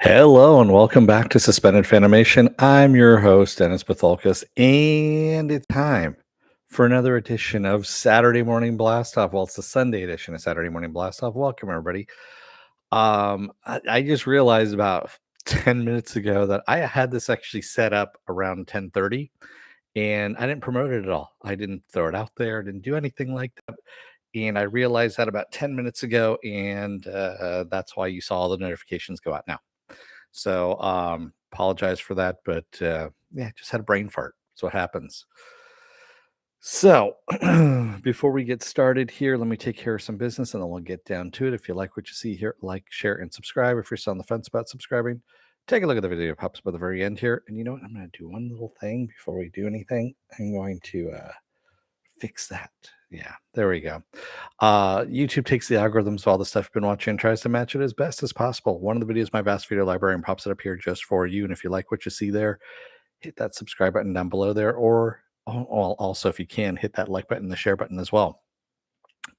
Hello and welcome back to Suspended Fanimation. I'm your host, Dennis Patholkas, and it's time for another edition of Saturday Morning Blast Off. Well, it's the Sunday edition of Saturday Morning Blast Off. Welcome, everybody. I just realized about 10 minutes ago that I had this actually set up around 10:30, and I didn't promote it at all. I didn't throw it out there, didn't do anything like that. And I realized that about 10 minutes ago, and that's why you saw all the notifications go out now. So, apologize for that, but yeah, just had a brain fart. That's what happens. So, before we get started here, let me take care of some business and then we'll get down to it. If you like what you see here, like, share, and subscribe. If you're still on the fence about subscribing, take a look at the video. It pops up at the very end here. And you know what? I'm going to do one little thing before we do anything. I'm going to fix that. Yeah, there we go. YouTube takes the algorithms of all the stuff you've been watching and tries to match it as best as possible. One of the videos, my vast video library, and pops it up here just for you. And if you like what you see there, hit that subscribe button down below there, or also, if you can, hit that like button, the share button as well.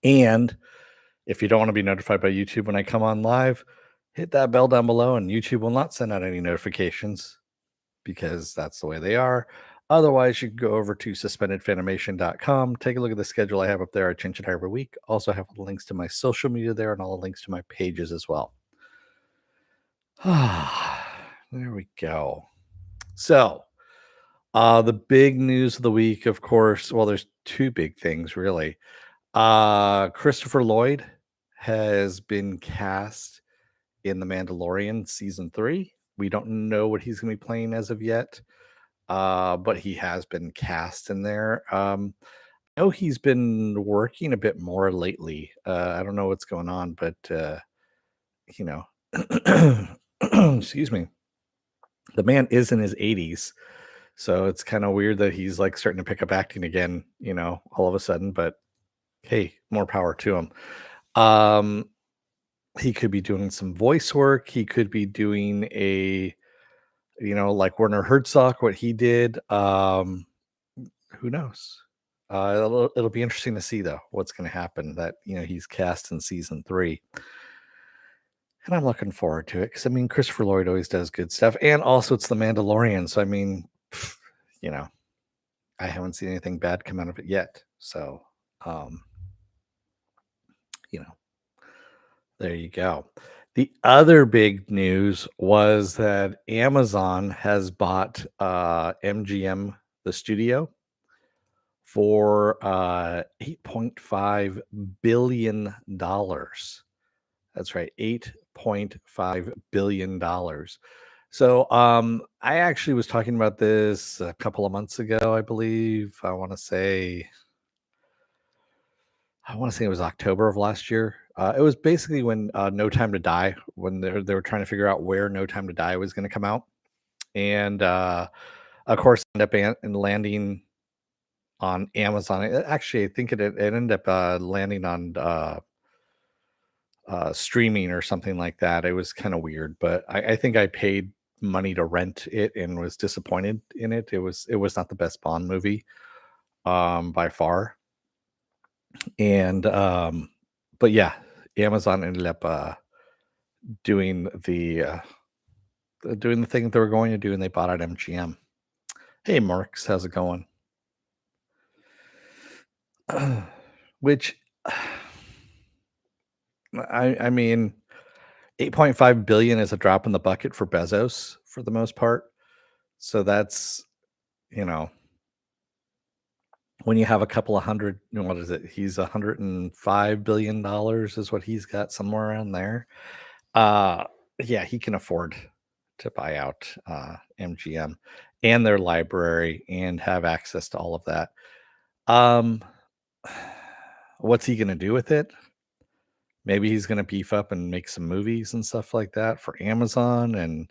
And if you don't want to be notified by YouTube when I come on live, hit that bell down below, and YouTube will not send out any notifications because that's the way they are. Otherwise, you can go over to suspendedfanimation.com. Take a look at the schedule I have up there. I change it every week. Also have the links to my social media there and all the links to my pages as well. There we go. So, the big news of the week, of course, well, there's two big things really. Christopher Lloyd has been cast in The Mandalorian season 3. We don't know what he's going to be playing as of yet. But he has been cast in there. I know he's been working a bit more lately. I don't know what's going on, but you know, excuse me. The man is in his 80s, so it's kind of weird that he's like starting to pick up acting again, all of a sudden, but hey, more power to him. Um, he could be doing some voice work, he could be doing a like Werner Herzog, what he did. Who knows? It'll be interesting to see though what's going to happen. That he's cast in season 3, and I'm looking forward to it because I mean Christopher Lloyd always does good stuff, and also it's the Mandalorian. So I mean, you know, I haven't seen anything bad come out of it yet. So, um, you know, there you go. The other big news was that Amazon has bought MGM, the studio, for $8.5 billion. That's right, $8.5 billion. So I actually was talking about this a couple of months ago, I believe. I want to say it was October of last year. It was basically when No Time to Die, when they were trying to figure out where No Time to Die was going to come out, and of course ended up landing on Amazon. Actually, I think it ended up landing on streaming or something like that. It was kind of weird, but I think I paid money to rent it and was disappointed in it. It was not the best Bond movie by far. And but yeah, Amazon ended up doing the thing that they were going to do, and they bought out MGM. Hey, Marks, how's it going? Which I mean, 8.5 billion is a drop in the bucket for Bezos for the most part. So that's, you know, when you have a couple of hundred, what is it? He's $105 billion is what he's got, somewhere around there. Uh yeah, he can afford to buy out MGM and their library and have access to all of that. Um what's he going to do with it? Maybe he's going to beef up and make some movies and stuff like that for Amazon. And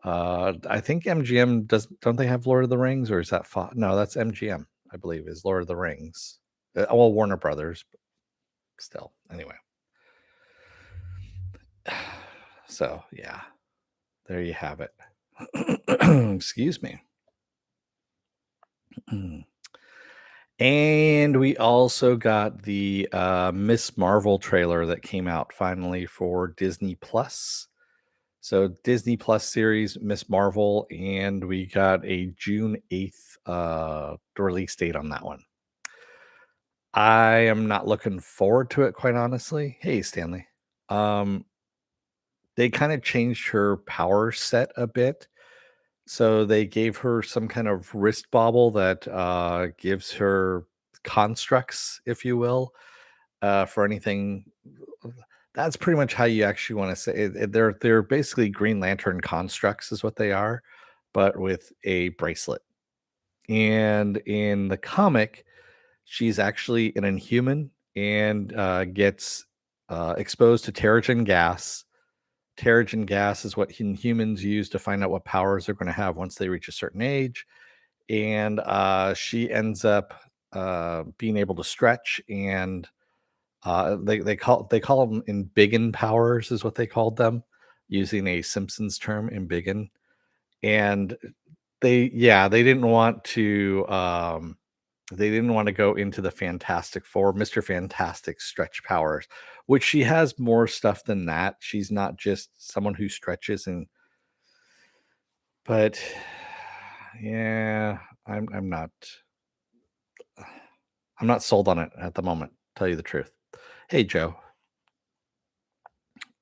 I think MGM don't they have Lord of the Rings, or is that no, that's MGM, I believe, is Lord of the Rings. Well, Warner Brothers, but still. Anyway. So, yeah. There you have it. Excuse me. And we also got the Miss Marvel trailer that came out finally for Disney Plus. So Disney Plus series Miss Marvel, and we got a June 8th release date on that one. I am not looking forward to it, quite honestly. Hey, Stanley. Um, they kind of changed her power set a bit. So they gave her some kind of wrist bauble that gives her constructs, if you will, for anything. That's pretty much how you actually want to say it. They're basically Green Lantern constructs, is what they are, but with a bracelet. And in the comic, she's actually an Inhuman and gets exposed to Terrigen gas. Terrigen gas is what Inhumans use to find out what powers they're going to have once they reach a certain age. And she ends up being able to stretch, and they call them embiggen powers, is what they called them, using a Simpsons term, embiggen. And they didn't want to go into the Fantastic Four, Mr. Fantastic stretch powers, which she has more stuff than that. She's not just someone who stretches, and but yeah, I'm not sold on it at the moment, tell you the truth. Hey Joe.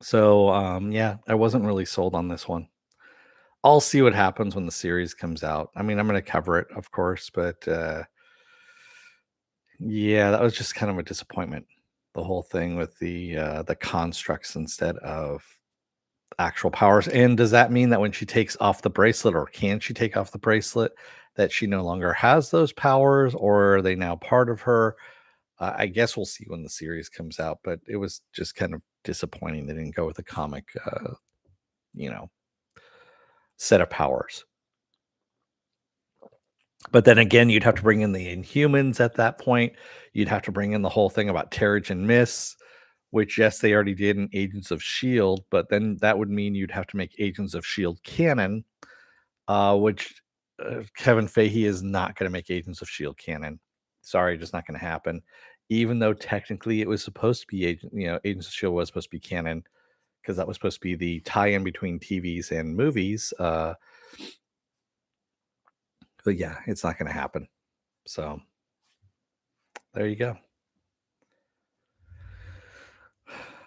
So yeah, I wasn't really sold on this one. I'll see what happens when the series comes out. I mean, I'm going to cover it, of course, but yeah, that was just kind of a disappointment. The whole thing with the constructs instead of actual powers. And does that mean that when she takes off the bracelet, or can she take off the bracelet, that she no longer has those powers, or are they now part of her? I guess we'll see when the series comes out, but it was just kind of disappointing they didn't go with the comic, you know, set of powers. But then again, you'd have to bring in the Inhumans at that point. You'd have to bring in the whole thing about Terrigen Mist, which, yes, they already did in Agents of S.H.I.E.L.D., but then that would mean you'd have to make Agents of S.H.I.E.L.D. canon, which Kevin Feige is not going to make Agents of S.H.I.E.L.D. canon. Sorry, just not going to happen. Even though technically it was supposed to be, Agents of S.H.I.E.L.D. was supposed to be canon, because that was supposed to be the tie-in between TVs and movies. But yeah, it's not going to happen. So there you go.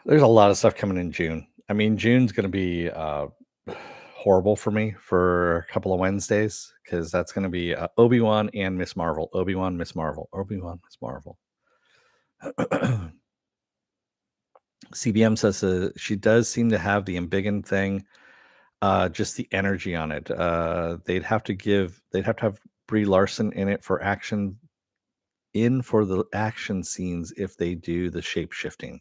There's a lot of stuff coming in June. I mean, June's going to be horrible for me for a couple of Wednesdays, because that's going to be Obi-Wan and Miss Marvel. Obi-Wan, Miss Marvel. Obi-Wan, Miss Marvel. CBM says she does seem to have the embiggen thing, just the energy on it. They'd have to have Brie Larson in it for the action scenes if they do the shape shifting.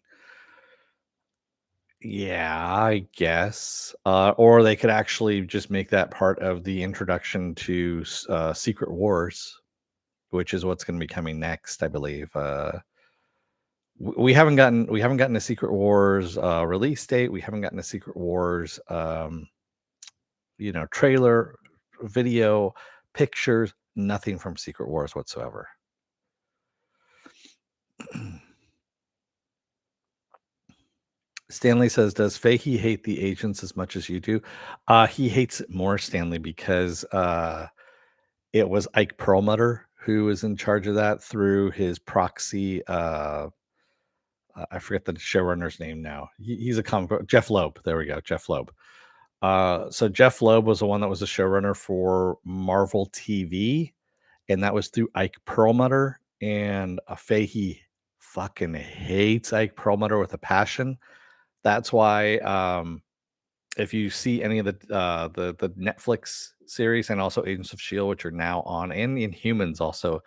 Yeah, I guess. Or they could actually just make that part of the introduction to Secret Wars, which is what's going to be coming next, I believe. We haven't gotten a Secret Wars release date. We haven't gotten a Secret Wars trailer, video, pictures, nothing from Secret Wars whatsoever. Stanley says, "Does Fahey hate the agents as much as you do?" He hates it more, Stanley, because it was Ike Perlmutter who was in charge of that through his proxy. I forget the showrunner's name now. He's a comic book. Jeff Loeb. There we go. Jeff Loeb. So Jeff Loeb was the one that was a showrunner for Marvel TV, and that was through Ike Perlmutter. And Fahey fucking hates Ike Perlmutter with a passion. That's why if you see any of the Netflix series, and also Agents of Shield, which are now on, and Inhumans also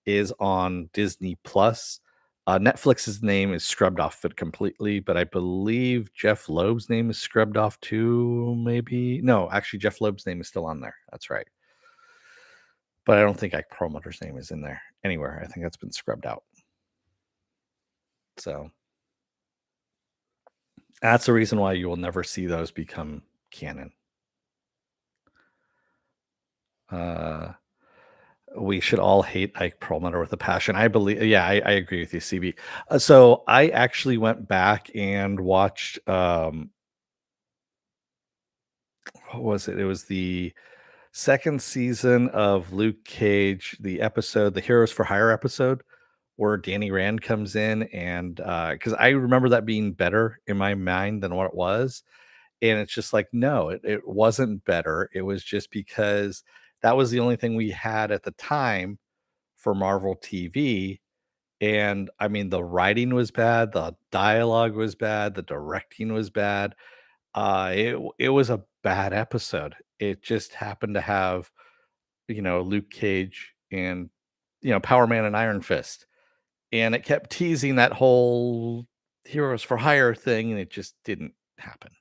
is on Disney Plus. Netflix's name is scrubbed off it completely, but I believe Jeff Loeb's name is scrubbed off too. Maybe no, actually, Jeff Loeb's name is still on there. That's right, but I don't think Ike Perlmutter's name is in there anywhere. I think that's been scrubbed out. So that's the reason why you will never see those become canon. We should all hate Ike Perlmutter with a passion. I believe, yeah, I agree with you, CB. So I actually went back and watched what was it? It was the second season of Luke Cage, the episode, the Heroes for Hire episode, where Danny Rand comes in, and because I remember that being better in my mind than what it was. And it's just like, no, it wasn't better. It was just because that was the only thing we had at the time for Marvel TV. And I mean, the writing was bad, the dialogue was bad, the directing was bad. It was a bad episode. It just happened to have, Luke Cage and, Power Man and Iron Fist. And it kept teasing that whole Heroes for Hire thing, and it just didn't happen.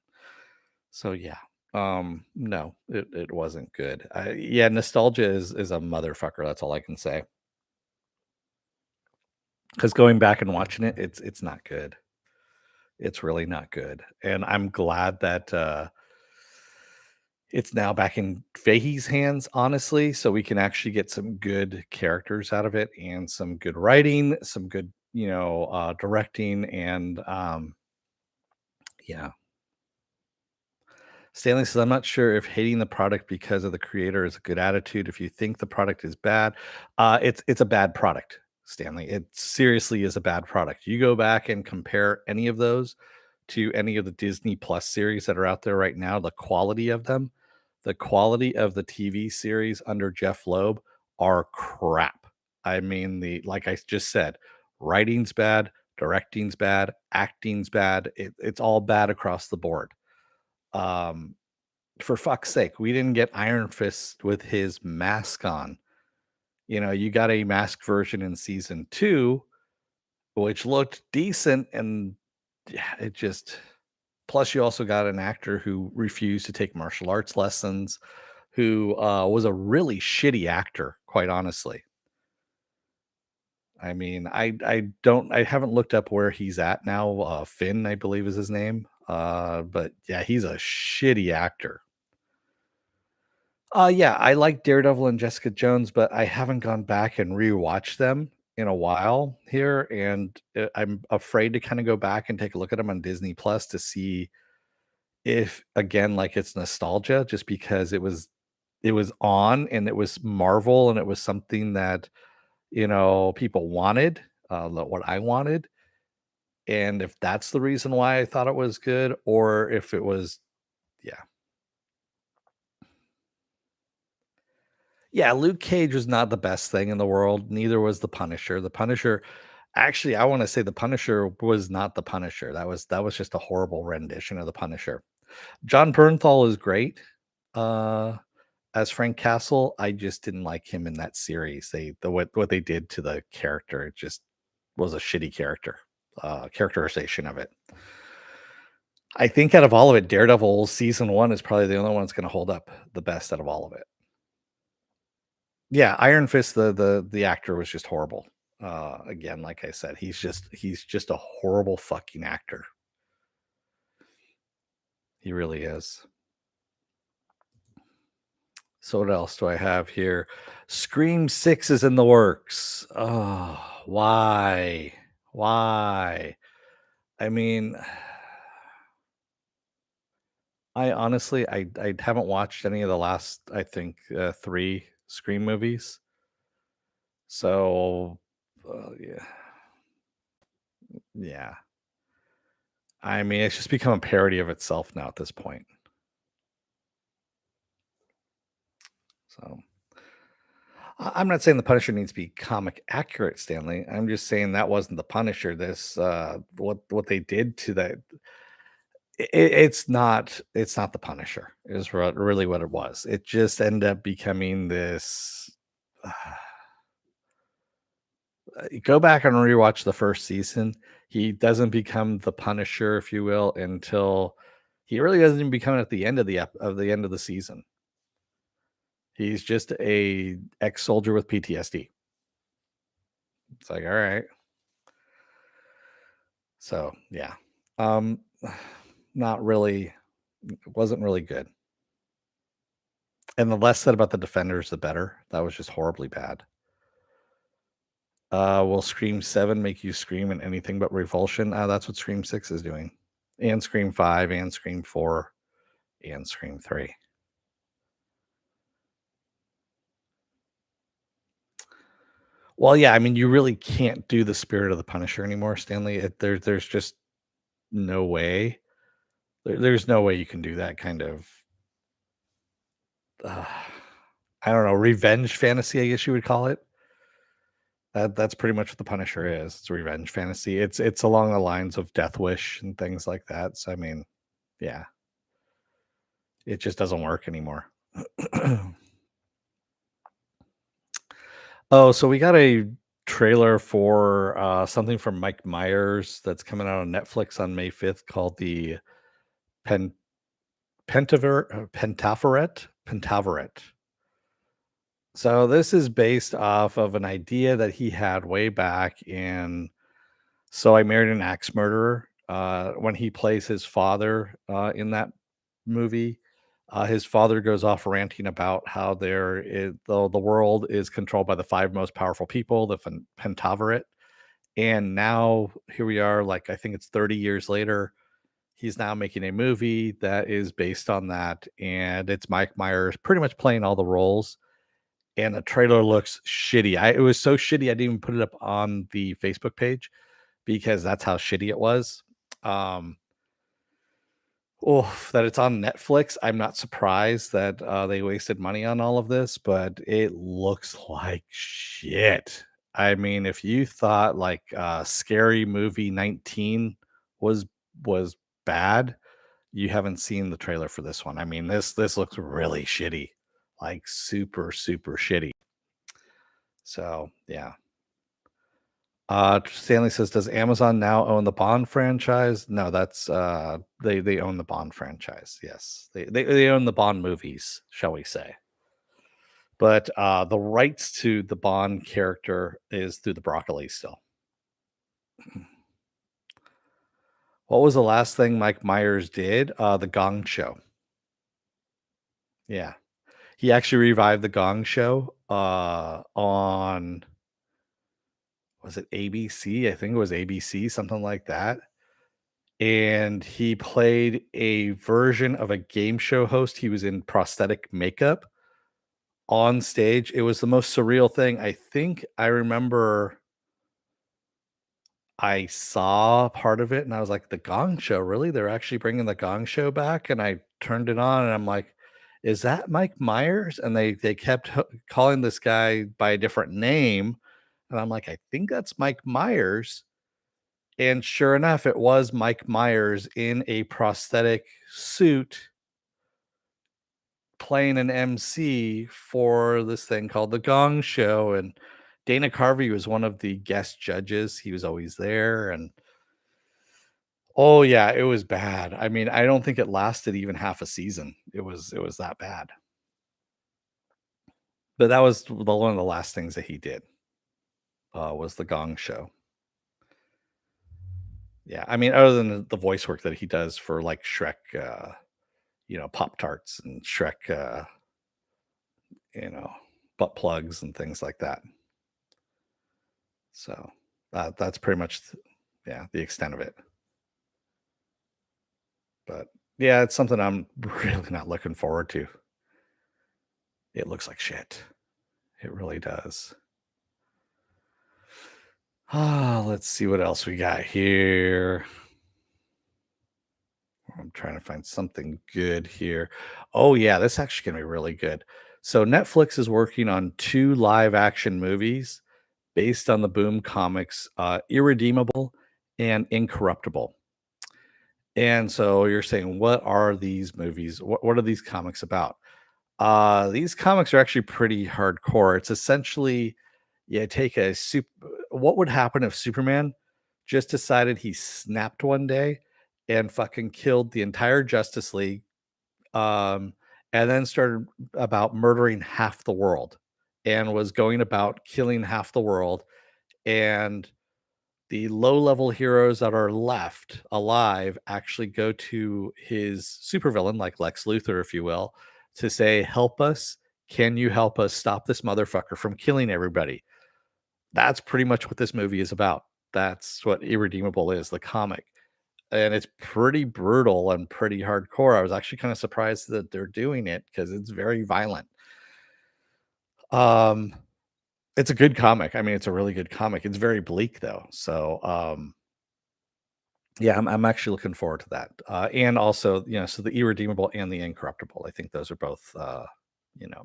So yeah. No, it wasn't good. Yeah, nostalgia is a motherfucker. That's all I can say. Because going back and watching it, it's not good. It's really not good. And I'm glad that it's now back in Fahey's hands, honestly, so we can actually get some good characters out of it and some good writing, some good, directing, and yeah. Stanley says, I'm not sure if hating the product because of the creator is a good attitude. If you think the product is bad, it's a bad product, Stanley. It seriously is a bad product. You go back and compare any of those to any of the Disney Plus series that are out there right now, the quality of them, the quality of the TV series under Jeff Loeb are crap. I mean, the like I just said, writing's bad, directing's bad, acting's bad. It's all bad across the board. Um, for fuck's sake, we didn't get Iron Fist with his mask on. You got a masked version in season 2, which looked decent, and yeah, it just plus you also got an actor who refused to take martial arts lessons, who was a really shitty actor, quite honestly. I mean, I haven't looked up where he's at now. Finn, I believe is his name. But yeah, he's a shitty actor. Yeah, I like Daredevil and Jessica Jones, but I haven't gone back and rewatched them in a while here, and I'm afraid to kind of go back and take a look at them on Disney Plus to see if again, like it's nostalgia, just because it was on and it was Marvel and it was something that people wanted, what I wanted, and if that's the reason why I thought it was good, or if it was, yeah. Yeah, Luke Cage was not the best thing in the world, neither was the Punisher. The Punisher actually, I wanna say the Punisher was not the Punisher. That was just a horrible rendition of the Punisher. John Bernthal is great, uh, as Frank Castle. I just didn't like him in that series. What they did to the character, it just was a shitty characterization of it. I think out of all of it, Daredevil season 1 is probably the only one that's gonna hold up the best out of all of it. Yeah, Iron Fist, the actor was just horrible. Again, like I said, he's just a horrible fucking actor. He really is. So what else do I have here? Scream 6 is in the works. Oh, why? Why? I mean, I honestly I haven't watched any of the last, I think, 3 Scream movies. So, yeah. Yeah. I mean, it's just become a parody of itself now at this point. So, I'm not saying the Punisher needs to be comic accurate, Stanley. I'm just saying that wasn't the Punisher. What they did to that, it's not the Punisher. Is really what it was. It just ended up becoming this. Go back and rewatch the first season. He doesn't become the Punisher, if you will, until he really doesn't even become it at the end of the end of the season. He's just a ex-soldier with PTSD. It's like, all right. So, yeah. Um, not really, wasn't really good. And the less said about the Defenders, the better. That was just horribly bad. Will Scream 7 make you scream in anything but revulsion? That's what Scream 6 is doing. And Scream 5 and Scream 4. and Scream 3. Well, yeah, I mean, you really can't do the Spirit of the Punisher anymore, Stanley. There's just no way. There's no way you can do that kind of, uh, I don't know, revenge fantasy, I guess you would call it. That's pretty much what the Punisher is. It's a revenge fantasy. It's along the lines of Death Wish and things like that. So I mean, yeah, it just doesn't work anymore. Oh, so we got a trailer for something from Mike Myers that's coming out on Netflix on May 5th called the Pen Pentaverate. So this is based off of an idea that he had way back in So I Married an Axe Murderer. When he plays his father in that movie, his father goes off ranting about how the world is controlled by the five most powerful people, the Pentaverate. And now here we are, like I think it's 30 years later. He's now making a movie that is based on that, and it's Mike Myers pretty much playing all the roles. And the trailer looks shitty. It was so shitty I didn't even put it up on the Facebook page because that's how shitty it was. Um, that it's on Netflix. I'm not surprised that they wasted money on all of this, but it looks like shit. I mean, if you thought like Scary Movie 19 was was bad, you haven't seen the trailer for this one. I mean, this looks really shitty, like super super shitty. So yeah. Stanley says, "Does Amazon now own the Bond franchise?" No, that's they own the Bond franchise. Yes, they own the Bond movies, shall we say? But the rights to the Bond character is through the broccoli still. What was the last thing Mike Myers did? The Gong Show. Yeah, he actually revived the Gong Show on was it ABC? I think it was ABC, something like that. And he played a version of a game show host. He was in prosthetic makeup on stage. It was the most surreal thing. I think I remember I saw part of it and I was like, "The Gong Show, really? They're actually bringing the Gong Show back?" And I turned it on and I'm like, "Is that Mike Myers?" And they kept calling this guy by a different name, and I'm like, "I think that's Mike Myers." And sure enough, it was Mike Myers in a prosthetic suit playing an MC for this thing called The Gong Show. And Dana Carvey was one of the guest judges. He was always there. And oh yeah, it was bad. I mean, I don't think it lasted even half a season. It was that bad. But that was one of the last things that he did, was The Gong Show. Yeah. I mean, other than the voice work that he does for like Shrek, Pop Tarts and Shrek, you know, butt plugs and things like that. So that's pretty much, yeah, the extent of it. But yeah, it's something I'm really not looking forward to. It looks like shit. It really does. Let's see what else we got here. I'm trying to find something good here. Oh yeah, this actually gonna be really good. So Netflix is working on two live action movies based on the Boom comics, Irredeemable and Incorruptible. And so you're saying, what are these movies? What are these comics about? These comics are actually pretty hardcore. It's essentially, yeah, take a what would happen if Superman just decided he snapped one day and fucking killed the entire Justice League, um, and then started about murdering half the world and was going about killing half the world, and the low level heroes that are left alive actually go to his supervillain, like Lex Luthor, if you will, to say, "Help us. Can you help us stop this motherfucker from killing everybody?" That's pretty much what this movie is about. That's what Irredeemable is, the comic. and it's pretty brutal and pretty hardcore. I was actually kind of surprised that they're doing it because it's very violent. Um, it's a good comic. I mean, it's a really good comic. It's very bleak though. So, yeah, I'm actually looking forward to that. And also, so the irredeemable and the incorruptible. I think those are both,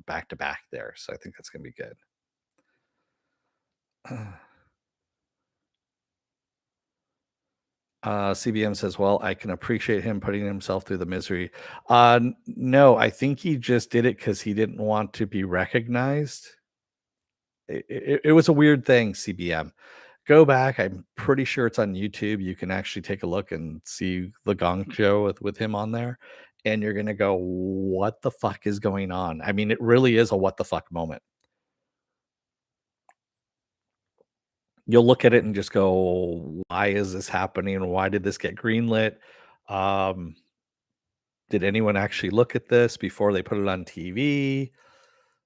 back to back there. So I think that's gonna be good. CBM says, "Well, I can appreciate him putting himself through the misery." No, I think he just did it because he didn't want to be recognized. It was a weird thing, CBM. Go back. I'm pretty sure it's on YouTube. You can actually take a look and see the Gong Show with him on there, and you're gonna go, "What the fuck is going on?" I mean, it really is a what the fuck moment. You'll look at it and just go, "Why is this happening? Why did this get greenlit? Um, did anyone actually look at this before they put it on TV?"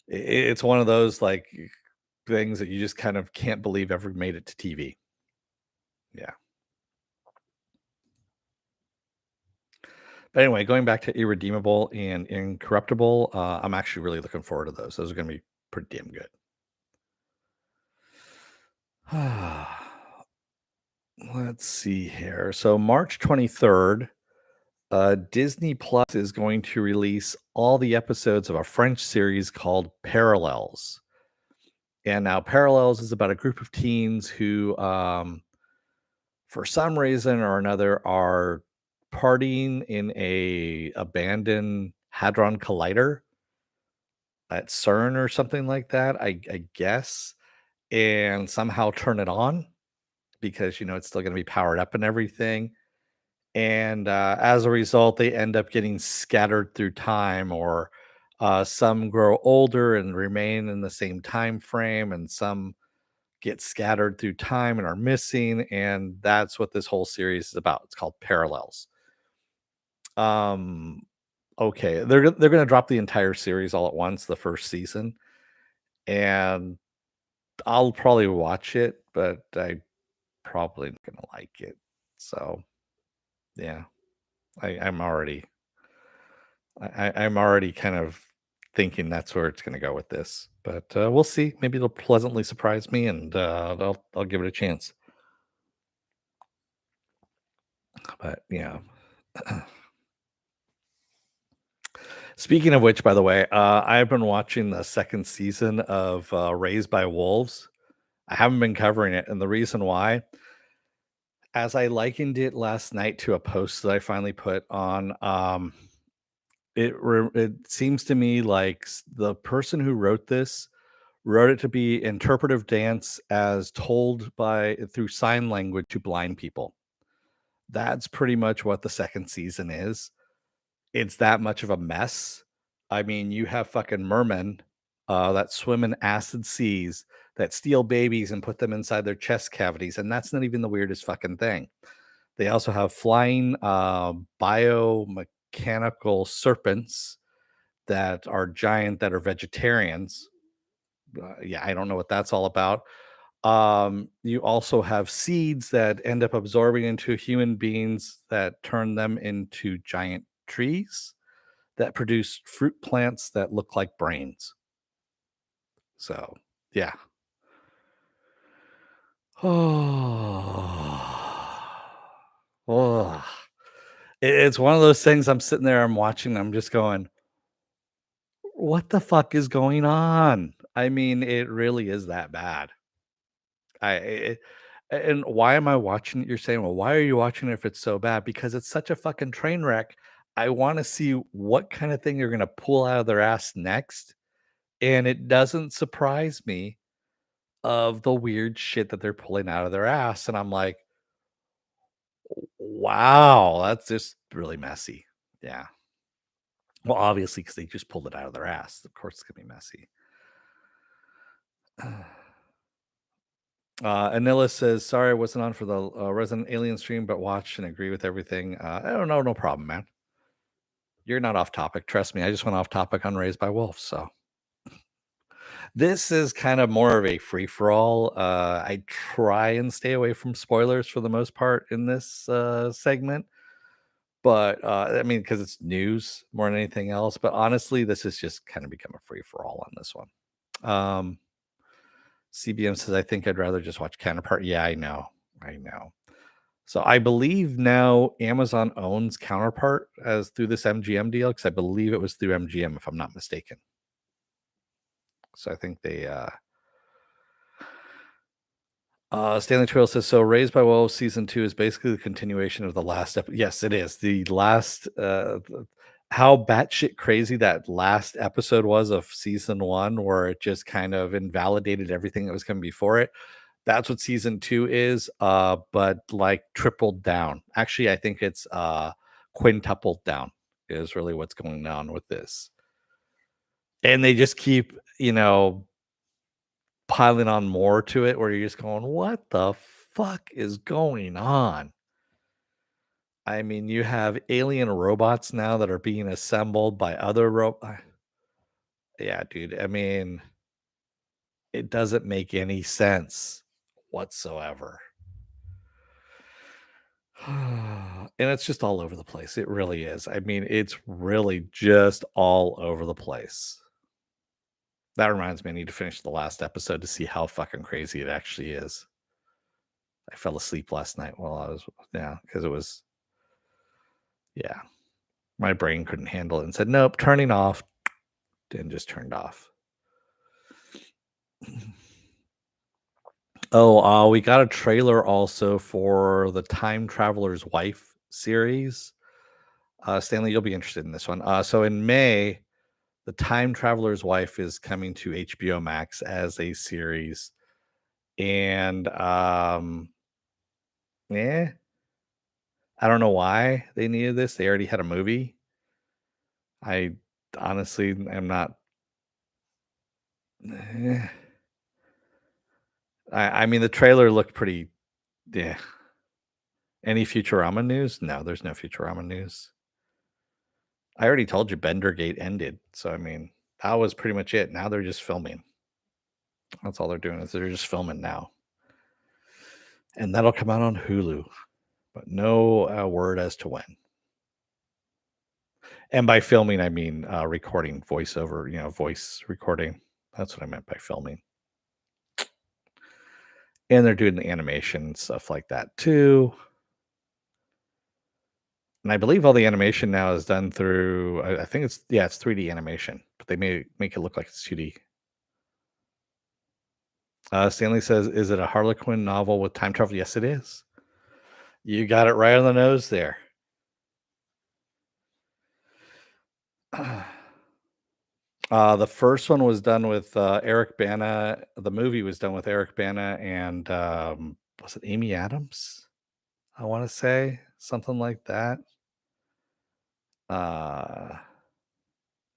It's one of those like things that you just kind of can't believe ever made it to TV. Yeah. But anyway, going back to Irredeemable and Incorruptible, I'm actually really looking forward to those. Those are going to be pretty damn good. Let's see here. So March 23rd, Disney Plus is going to release all the episodes of a French series called Parallels. And now Parallels is about a group of teens who, for some reason or another, are partying in a abandoned hadron collider at CERN or something like that, I guess, and somehow turn it on because it's still going to be powered up and everything. And as a result, they end up getting scattered through time, or some grow older and remain in the same time frame, and some get scattered through time and are missing. And that's what this whole series is about. It's called Parallels. Um, okay, they're going to drop the entire series all at once, the first season, and I'll probably watch it, but I probably not gonna like it. So yeah, I'm already I'm already kind of thinking that's where it's gonna go with this. But we'll see. Maybe it'll pleasantly surprise me, and I'll give it a chance. But yeah. Speaking of which, by the way, I've been watching the second season of Raised by Wolves. I haven't been covering it, and the reason why, as I likened it last night to a post that I finally put on, it seems to me like the person who wrote this wrote it to be interpretive dance as told by through sign language to blind people. That's pretty much what the second season is. It's that much of a mess. I mean, you have fucking mermen that swim in acid seas that steal babies and put them inside their chest cavities, and that's not even the weirdest fucking thing. They also have flying biomechanical serpents that are giant, that are vegetarians. Yeah, I don't know what that's all about. You also have seeds that end up absorbing into human beings that turn them into giant trees that produce fruit plants that look like brains. So, yeah. Oh, it's one of those things. I'm sitting there, I'm watching, I'm just going, what the fuck is going on? I mean, it really is that bad. And why am I watching it? You're saying, well, why are you watching it if it's so bad? Because it's such a fucking train wreck. I want to see what kind of thing you're going to pull out of their ass next. And it doesn't surprise me of the weird shit that they're pulling out of their ass. And I'm like, wow, that's just really messy. Yeah. Well, obviously, because they just pulled it out of their ass. Of course, it's going to be messy. Anila says, "Sorry, I wasn't on for the Resident Alien stream, but watch and agree with everything." I don't know, no problem, man. You're not off topic. Trust me, I just went off topic on Raised by Wolves. So This is kind of more of a free for all. I try and stay away from spoilers for the most part in this segment, but I mean, because it's news more than anything else. But honestly, this has just kind of become a free for all on this one. Um, CBM says, I think I'd rather just watch Counterpart. Yeah, I know. I know. So I believe now Amazon owns Counterpart as through this MGM deal because I believe it was through MGM, if I'm not mistaken. So I think they Stanley Trail says, so Raised by Wolves season 2 is basically the continuation of the last episode. Yes, it is. The last how batshit crazy that last episode was of season 1, where it just kind of invalidated everything that was coming before it. That's what season 2 is, but like tripled down. Actually, I think it's quintupled down is really what's going on with this. And they just keep, piling on more to it where you're just going, what the fuck is going on? I mean, you have alien robots now that are being assembled by other robots. Yeah, dude. I mean, it doesn't make any sense whatsoever. And it's just all over the place. It really is. I mean, it's really just all over the place. That reminds me, I need to finish the last episode to see how fucking crazy it actually is. I fell asleep last night while I was, yeah, because it was, yeah, my brain couldn't handle it and said, nope, turning off, and just turned off. Oh, we got a trailer also for the Time Traveler's Wife series. Stanley, you'll be interested in this one. So in May, the Time Traveler's Wife is coming to HBO Max as a series. And yeah, I don't know why they needed this. They already had a movie. I honestly am not. eh. I mean, the trailer looked pretty. Yeah. Any Futurama news? No, there's no Futurama news. I already told you Bendergate ended. So I mean, that was pretty much it. Now they're just filming. That's all they're doing is they're just filming now. And that'll come out on Hulu, but no word as to when. And by filming, I mean recording voiceover, voice recording. That's what I meant by filming. And they're doing the animation and stuff like that too. And I believe all the animation now is done through. I think it's 3D animation, but they make it look like it's 2D. Stanley says, "Is it a Harlequin novel with time travel?" Yes, it is. You got it right on the nose there. The first one was done with Eric Bana. The movie was done with Eric Bana and was it Amy Adams? I want to say something like that. Uh,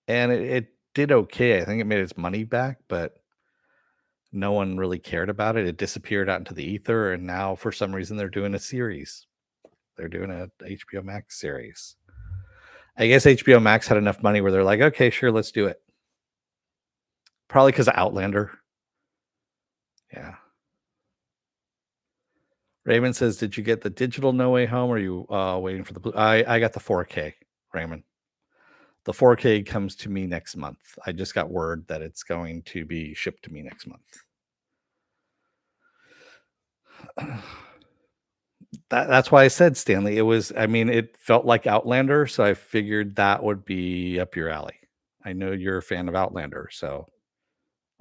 and it did okay. I think it made its money back, but no one really cared about it. It disappeared out into the ether, and now for some reason they're doing a series. They're doing a HBO Max series. I guess HBO Max had enough money where they're like, okay, sure, let's do it. Probably because of Outlander. Yeah. Raymond says, "Did you get the digital No Way Home? Or are you waiting for the blue?" I got the 4K, Raymond. The 4K comes to me next month. I just got word that it's going to be shipped to me next month. That's why I said, Stanley. It was, I mean, it felt like Outlander, so I figured that would be up your alley. I know you're a fan of Outlander, so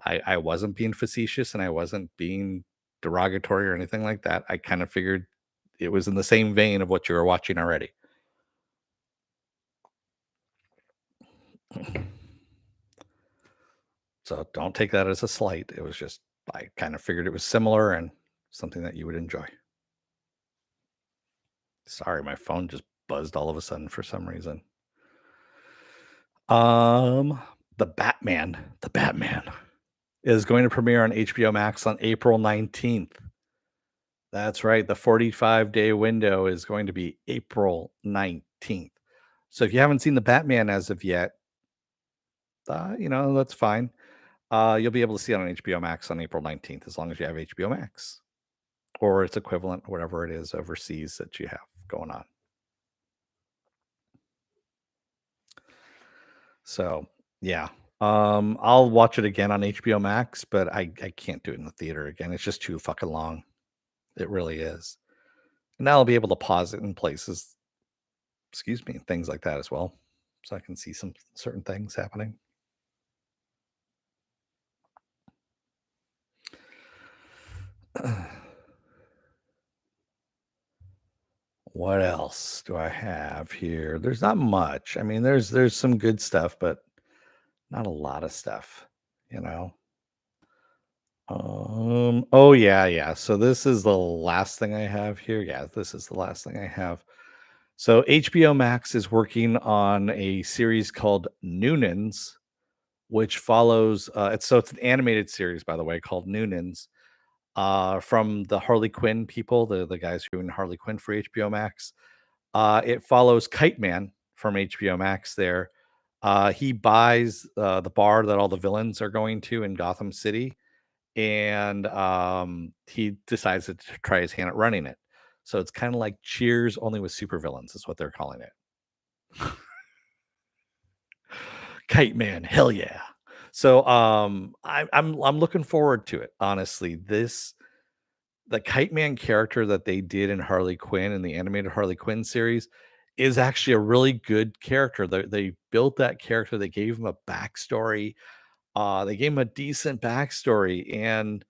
I wasn't being facetious and I wasn't being derogatory or anything like that. I kind of figured it was in the same vein of what you were watching already. So don't take that as a slight. It was just, I kind of figured it was similar and something that you would enjoy. Sorry, my phone just buzzed all of a sudden for some reason. The Batman is going to premiere on HBO Max on April 19th. That's right. The 45-day window is going to be April 19th. So if you haven't seen the Batman as of yet, that's fine. You'll be able to see it on HBO Max on April 19th as long as you have HBO Max or its equivalent, whatever it is overseas that you have going on. So, yeah. I'll watch it again on HBO Max, but I can't do it in the theater again. It's just too fucking long. It really is. And now I'll be able to pause it in places, excuse me, things like that as well. So I can see some certain things happening. What else do I have here? There's not much. I mean, there's some good stuff, but not a lot of stuff, you know. Oh yeah, yeah. So this is the last thing I have here. Yeah, this is the last thing I have. So HBO Max is working on a series called Noonans, which follows it's an animated series, by the way, called Noonans, from the Harley Quinn people, the guys who are in Harley Quinn for HBO Max. It follows Kite Man from HBO Max there. He buys the bar that all the villains are going to in Gotham City, and he decides to try his hand at running it. So it's kind of like Cheers, only with supervillains, is what they're calling it. Kite Man, hell yeah. So I'm looking forward to it. Honestly, the Kite Man character that they did in Harley Quinn in the animated Harley Quinn series is actually a really good character. They built that character. They gave him a backstory. They gave him a decent backstory, and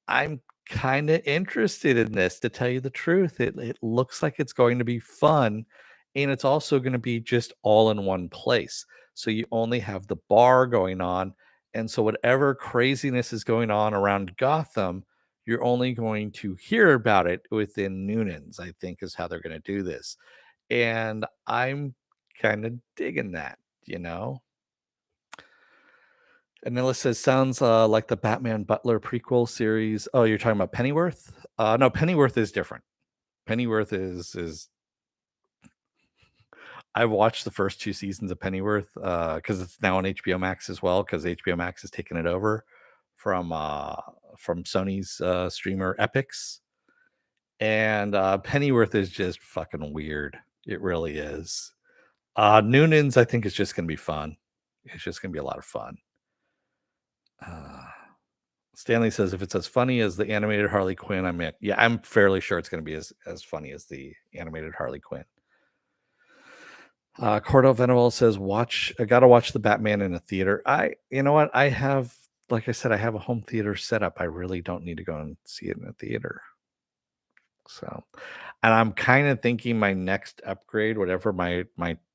I'm kind of interested in this, to tell you the truth. It looks like it's going to be fun, and it's also going to be just all in one place. So you only have the bar going on, and so whatever craziness is going on around Gotham, you're only going to hear about it within Noonans, I think is how they're going to do this. And I'm kind of digging that, you know? And Nilla says, "Sounds, like the Batman Butler prequel series." Oh, you're talking about Pennyworth? No, Pennyworth is different. Pennyworth is I've watched the first 2 seasons of Pennyworth, because it's now on HBO Max as well, because HBO Max has taken it over from, Sony's, streamer Epix, and, Pennyworth is just fucking weird. It really is. Noonans, I think, is just gonna be fun. It's just gonna be a lot of fun. Uh Stanley says, "If it's as funny as the animated Harley Quinn, I'm in." Yeah, I'm fairly sure it's gonna be as funny as the animated Harley Quinn. Cordell Venable says, "Watch I gotta watch the Batman in a theater." You know what? I have like I said, I have a home theater set up. I really don't need to go and see it in a theater. So, and I'm kinda thinking my next upgrade, whatever my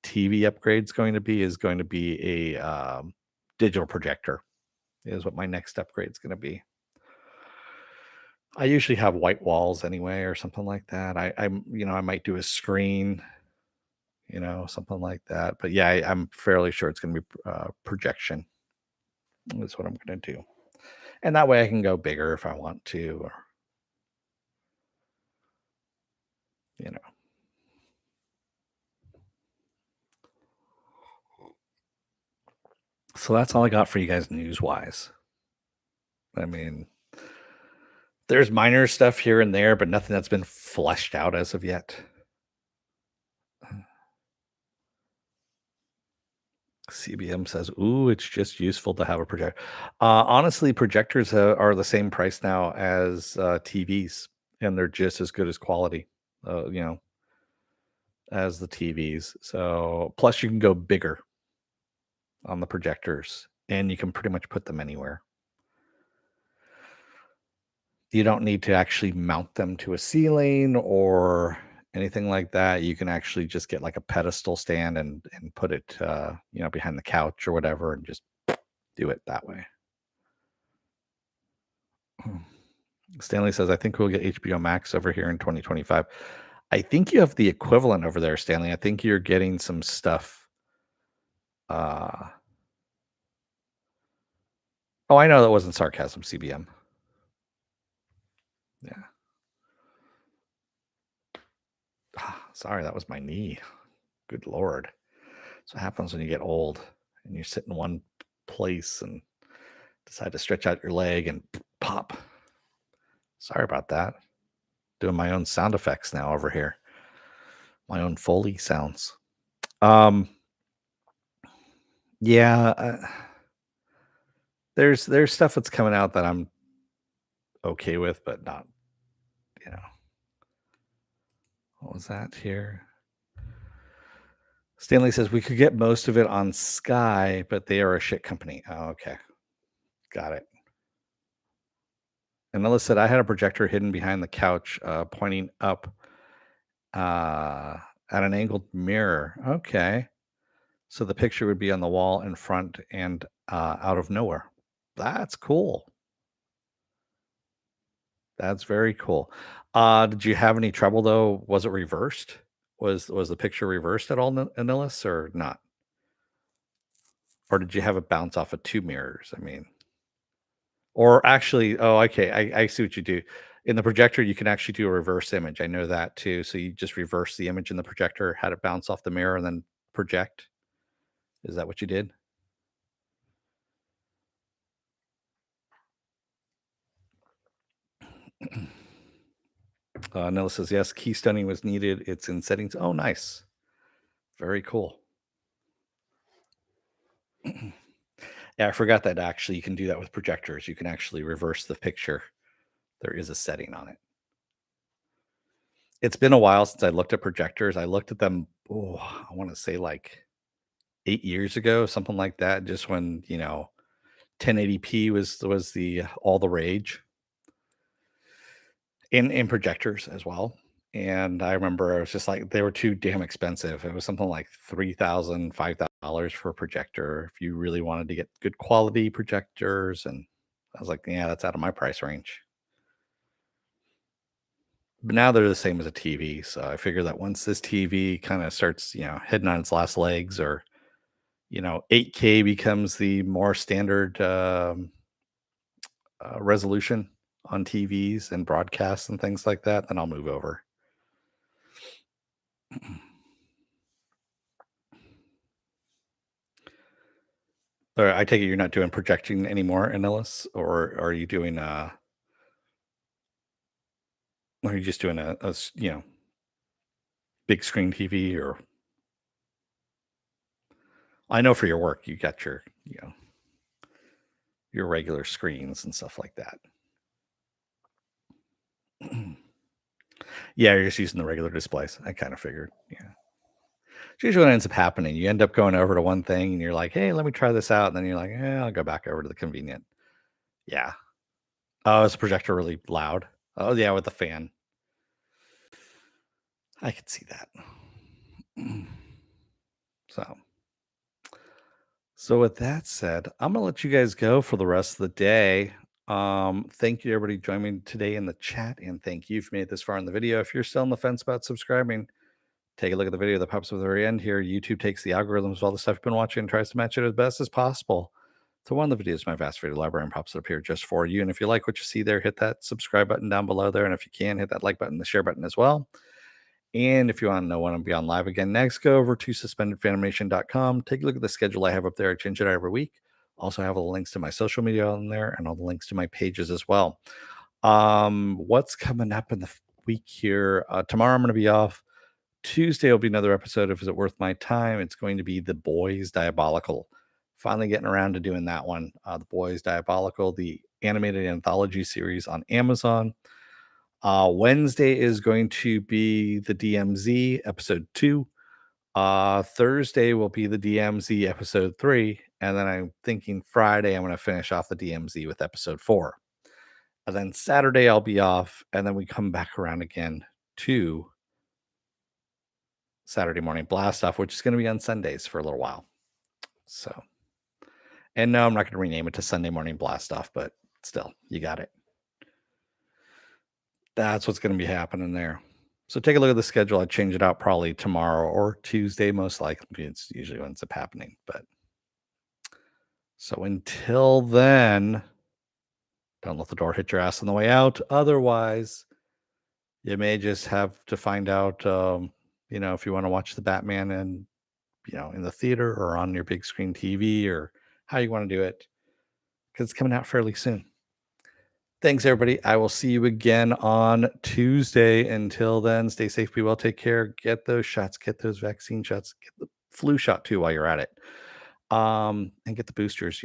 TV upgrade's going to be, is going to be a, digital projector, is what my next upgrade's gonna be. I usually have white walls anyway or something like that. I might do a screen, something like that. But yeah, I'm fairly sure it's going to be projection. That's what I'm going to do. And that way I can go bigger if I want to, or, you know. So that's all I got for you guys news wise. I mean, there's minor stuff here and there, but nothing that's been fleshed out as of yet. CBM says, "Ooh, it's just useful to have a projector." Honestly, projectors are the same price now as TVs, and they're just as good as quality, you know, as the TVs. So, plus you can go bigger on the projectors, and you can pretty much put them anywhere. You don't need to actually mount them to a ceiling or anything like that. You can actually just get like a pedestal stand and put it, behind the couch or whatever, and just do it that way. Stanley says, "I think we'll get HBO Max over here in 2025." I think you have the equivalent over there, Stanley. I think you're getting some stuff. Uh, oh, I know that wasn't sarcasm, CBM. Yeah. Sorry, that was my knee. Good Lord. That's what happens when you get old and you sit in one place and Decide to stretch out your leg and pop. Sorry about that. Doing my own sound effects now over here. My own Foley sounds. Um, yeah, there's stuff that's coming out that I'm okay with, but not, you know. What was that here? Stanley says we could get most of it on Sky, but they are a shit company. Oh, okay. Got it. And Ella said I had a projector hidden behind the couch, pointing up uh, at an angled mirror. Okay. So the picture would be on the wall in front and out of nowhere. That's cool. That's very cool. Did you have any trouble though? Was it reversed? Was the picture reversed at all, Anillis, or not? Or did you have it bounce off of two mirrors? I mean, or actually, oh, okay, I see what you do. In the projector, you can actually do a reverse image. I know that too. So you just reverse the image in the projector, had it bounce off the mirror, and then project. Is that what you did? Nella says yes. Keystoning was needed. It's in settings. Oh, nice. Very cool. Yeah, I forgot that actually you can do that with projectors. You can actually reverse the picture. There is a setting on it. It's been a while since I looked at projectors. I looked at them, oh, I want to say like 8 years ago, something like that, just when, 1080p was the all the rage in projectors as well. And I remember I was just like, they were too damn expensive. It was something like $3,000, $5,000 for a projector if you really wanted to get good quality projectors. And I was like, yeah, that's out of my price range. But now they're the same as a TV. So I figure that once this TV kind of starts, heading on its last legs, or 8K becomes the more standard resolution on TVs and broadcasts and things like that, then I'll move over. Or I take it you're not doing projecting anymore, Anillis, or are you doing are you just doing big screen TV? Or I know for your work you got your regular screens and stuff like that. Yeah, you're just using the regular displays. I kind of figured. Yeah. It's usually what ends up happening. You end up going over to one thing and you're like, hey, let me try this out. And then you're like, I'll go back over to the convenient. Yeah. Oh, is the projector really loud? Oh, yeah, with the fan. I could see that. So, with that said, I'm gonna let you guys go for the rest of the day. Thank you everybody joining me today in the chat, and thank you for made it this far in the video. If you're still on the fence about subscribing, take a look at the video that pops up at the very end here. YouTube takes the algorithms of all the stuff you've been watching and tries to match it as best as possible to one of the videos in my vast video library, and pops it up here just for you. And if you like what you see there, hit that subscribe button down below there. And if you can, hit that like button, the share button as well. And if you want to know when I'll be on live again next, go over to suspendedfanimation.com. Take a look at the schedule I have up there. I change it every week. Also have all the links to my social media on there and all the links to my pages as well. What's coming up in the week here? Tomorrow I'm going to be off. Tuesday will be another episode of Is It Worth My Time? It's going to be The Boys Diabolical. Finally getting around to doing that one. The Boys Diabolical, the animated anthology series on Amazon. Wednesday is going to be the DMZ episode 2. Thursday will be the DMZ episode 3. And then I'm thinking Friday, I'm going to finish off the DMZ with episode 4. And then Saturday, I'll be off. And then we come back around again to Saturday morning blast off, which is going to be on Sundays for a little while. So, and no, I'm not going to rename it to Sunday morning blast off, but still, you got it. That's what's going to be happening there. So take a look at the schedule. I change it out probably tomorrow or Tuesday, most likely. It's usually when it's up happening. But so until then, don't let the door hit your ass on the way out. Otherwise, you may just have to find out, if you want to watch the Batman and, in the theater or on your big screen TV, or how you want to do it. because it's coming out fairly soon. Thanks, everybody. I will see you again on Tuesday. Until then, stay safe, be well, take care, get those shots, get those vaccine shots, get the flu shot too while you're at it. And get the boosters.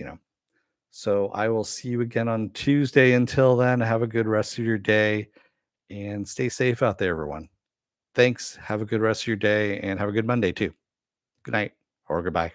So I will see you again on Tuesday. Until then, have a good rest of your day and stay safe out there, everyone. Thanks. Have a good rest of your day and have a good Monday too. Good night or goodbye.